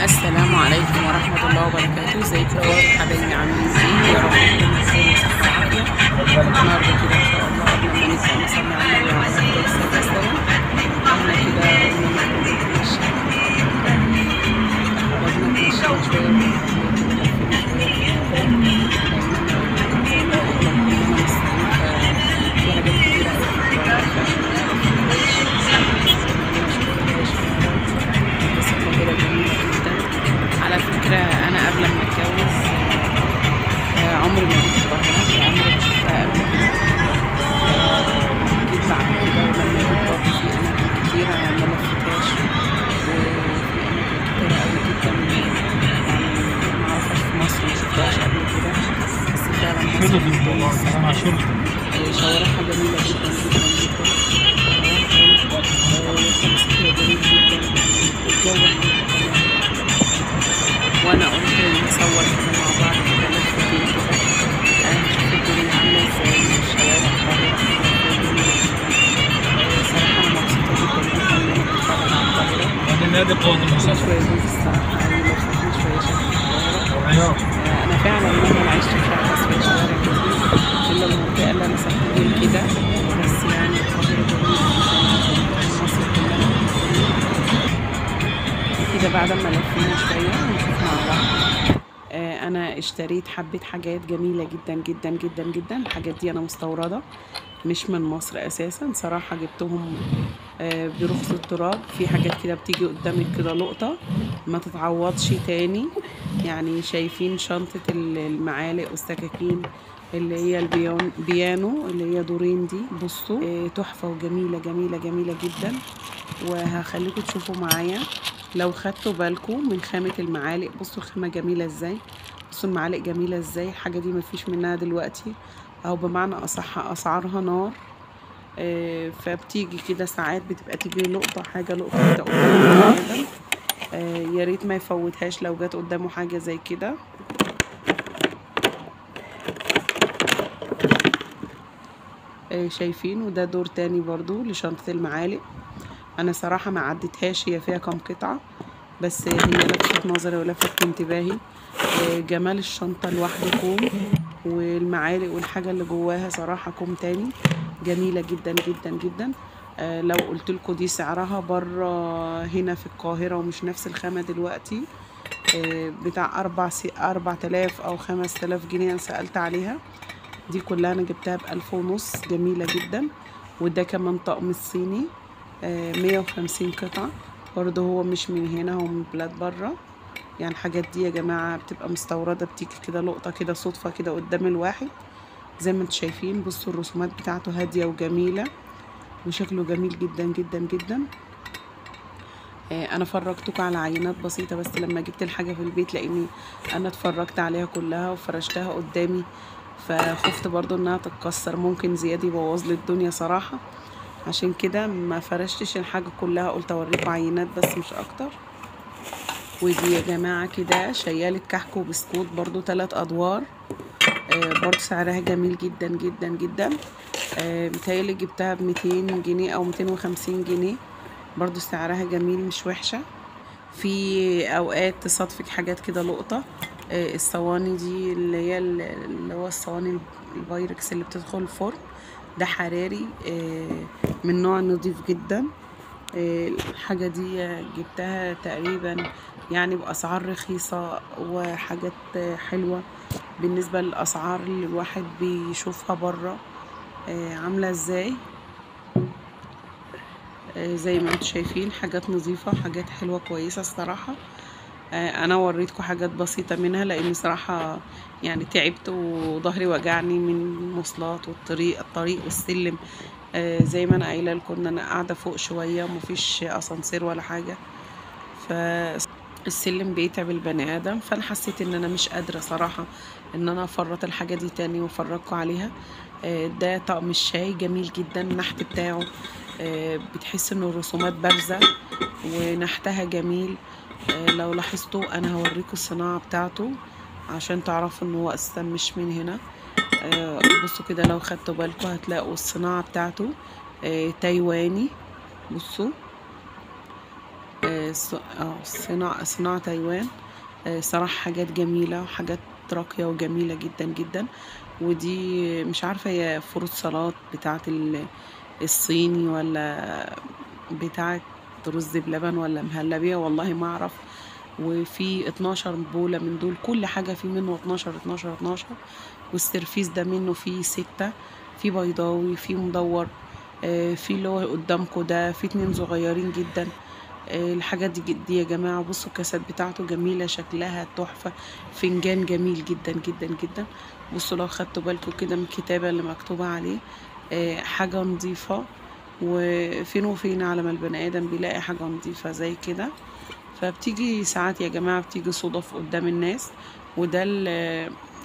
السلام عليكم ورحمة الله وبركاته. ازيكم يا حبايبي، عاملين ايه؟ يا رب تكونوا بخير وصحة وعافية. النهارده كده ان شاء الله قبل ما نبدأ نصلي على النبي عليه الصلاة والسلام. احنا كده قلنا نخرج نتمشى، خرجنا اتمشينا شوية ولفينا شوية في المكان، لأن أنا زي ما قلنا كلنا مصريين ففي حاجات كتيرة أوي في القاهرة فاحنا مشفتهاش بس القاهرة جميلة جدا. على فكرة أنا قبل ما أتجوز عمري ما جيت القاهرة، عمري ما شفتها قبل كده. جيت بعد كده ولما جيت برضه في أماكن كتيرة ما لفتهاش، وفي أماكن كتيرة أوي جدا يعني معرفهاش في مصر، ما شفتهاش قبل كده. بس فعلا مصر جميلة الصراحة، شوارعها جميلة جدا جدا جدا، تمسيحها جميل جدا، والجو حلو كمان. وانا قلت نصور كده مع بعض كده لفتين كده نشوف الدنيا عامله ازاي، الشوارع القاهره جميله جدا. صراحه انا مبسوطه جدا جدا ان انا بتفرج على القاهره. شويه جوز الصراحه قوي لو فاتني شويه شكل القاهره. انا فعلا مهما عشت مش عارفه اسماء شوارع كتير الا المنطقه اللي انا ساكنه كده، بس يعني القاهره جميله جدا، مصر كلها كده. بعد ما لفينا شويه هنشوف مع بعض. انا اشتريت حبة حاجات جميلة جدا جدا جدا جدا. الحاجات دي انا مستوردة مش من مصر اساسا، صراحة جبتهم برخص التراب. في حاجات كده بتيجي قدامك كده لقطة ما تتعوضش تاني. يعني شايفين شنطة المعالق والسكاكين اللي هي البيانو اللي هي دورين دي، بصوا تحفة وجميلة جميلة جميلة جدا. وهخليكم تشوفوا معايا لو خدتوا بالكم من خامة المعالق. بصوا الخامة جميلة ازاي، بصوا المعالق جميلة ازاي. الحاجة دي مفيش منها دلوقتي، او بمعنى اصح اسعارها نار. فبتيجي كده ساعات بتبقى تيجي لقطة حاجة لقطة كده قدام البني آدم. يا ريت ما يفوتهاش لو جت قدامه حاجة زي كده. شايفين، وده دور تاني برضو لشنطة المعالق. انا صراحة ما عدتهاش هي فيها كام قطعة، بس هي لفتت نظري ولفتت انتباهي. جمال الشنطة لوحده كوم، والمعالق والحاجة اللي جواها صراحة كوم تاني، جميلة جدا جدا جدا. لو قلت لكم دي سعرها بره هنا في القاهرة ومش نفس الخامة دلوقتي، بتاع 4000 أو 5000 جنيه. أنا سألت عليها دي كلها أنا جبتها ب1500، جميلة جدا. وده كمان طقم الصيني 150 قطعة برضه، هو مش من هنا، هو من بلاد بره. يعني الحاجات دي يا جماعة بتبقى مستوردة، بتيجي كده لقطة كده صدفة كده قدام الواحد زي ما انتم شايفين. بصوا الرسومات بتاعته هادية وجميلة وشكله جميل جدا جدا جدا. انا فرجتكم على عينات بسيطة بس لما جبت الحاجة في البيت، لاني انا اتفرجت عليها كلها وفرشتها قدامي، فخفت برضو انها تتكسر، ممكن زياد يبوظ لي الدنيا صراحة. عشان كده ما فرشتش الحاجة كلها، قلت اوريكم عينات بس مش اكتر. ودي يا جماعة كده شيالة كحك وبسكوت برضو 3 ادوار، برضو سعرها جميل جدا جدا جدا. متهيألي جبتها ب200 جنيه او 250 جنيه، برضو سعرها جميل مش وحشة. في اوقات تصادفك حاجات كده لقطة. الصواني دي اللي هي اللي هو الصواني البايركس اللي بتدخل الفرن، ده حراري من نوع نظيف جدا. الحاجة دي جبتها تقريبا يعني بأسعار رخيصة وحاجات حلوة بالنسبة للأسعار اللي الواحد بيشوفها برا عاملة ازاي. زي ما انتم شايفين حاجات نظيفة، حاجات حلوة كويسة الصراحة. انا وريتكم حاجات بسيطة منها لاني صراحة يعني تعبت وظهري وجعني من المواصلات الطريق والسلم. زي ما انا قايله لكم ان انا قاعده فوق شويه ومفيش اسانسير ولا حاجه، فالسلم بيتعب البني ادم. فانا حسيت ان انا مش قادره صراحه ان انا افرط الحاجه دي تاني وافرجكم عليها. ده طقم الشاي جميل جدا، النحت بتاعه بتحس ان الرسومات بارزه ونحتها جميل. لو لاحظتوا انا هوريكم الصناعه بتاعته عشان تعرفوا ان هو اساسا مش من هنا. بصوا كده لو خدتوا بالكم هتلاقوا الصناعة بتاعته تايواني. بصوا صناعة تايوان. صراحة حاجات جميلة وحاجات راقية وجميلة جدا جدا. ودي مش عارفة هي فروت سلطات بتاعة الصيني ولا بتاعة رز بلبن ولا مهلبية، والله ما اعرف. وفي 12 بولة من دول، كل حاجة فيه منه 12 12 12. والسرفيس ده منه فيه 6، في بيضاوي، في مدور، في اللي هو قدامكم ده، في 2 صغيرين جدا. الحاجات دي يا جماعة، بصوا الكاسات بتاعته جميلة، شكلها تحفة، فنجان جميل جدا جدا جدا. بصوا لو خدتوا بالكم كده من الكتابة اللي مكتوبة عليه، حاجة نظيفة. وفين وفين على ما البني آدم بيلاقي حاجة نظيفة زي كده. فبتيجي ساعات يا جماعة، بتيجي صدف قدام الناس. وده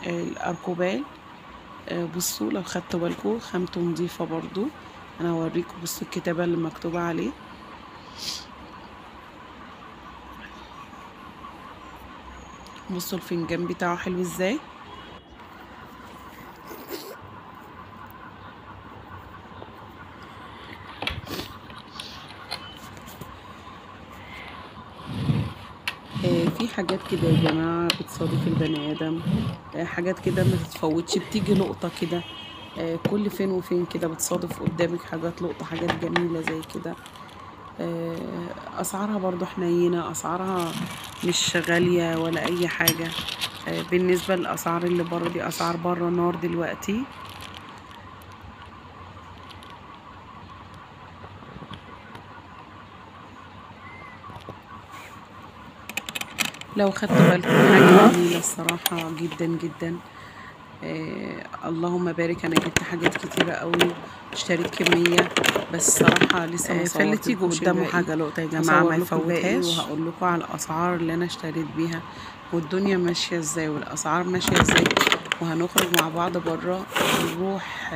الأركوبال. بصوا لو خدتوا بالكم خامته نظيفة برضو. أنا هوريكم، بصوا الكتابة اللي مكتوبة عليه. بصوا الفنجان بتاعه حلو ازاي. في حاجات كده يا جماعة بتصادف البني آدم، حاجات كده ما تتفوتش، بتيجي لقطة كده. كل فين وفين كده بتصادف قدامك حاجات لقطة، حاجات جميلة زي كده. أسعارها برضو حنينة، أسعارها مش غالية ولا أي حاجة. بالنسبة للأسعار اللي بره، دي أسعار بره نار دلوقتي. لو خدتوا بالكم حاجة جميلة الصراحة جدا جدا. اللهم بارك، انا جبت حاجات كتيرة قوي، اشتريت كمية، بس صراحة لسه ما فاللي تيجوا قدامه حاجة لقطة يا جماعة ما يفوتهاش. وهقول لكم على الاسعار اللي انا اشتريت بيها، والدنيا ماشية ازاي، والاسعار ماشية ازاي. وهنخرج مع بعض بره، نروح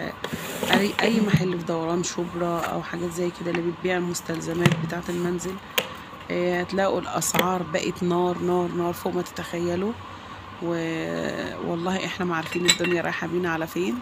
اي محل في دوران شبرا او حاجات زي كده اللي بتبيع المستلزمات بتاعة المنزل. هتلاقوا الاسعار بقت نار نار نار فوق ما تتخيلوا. والله احنا ما عارفين الدنيا رايحة بينا على فين.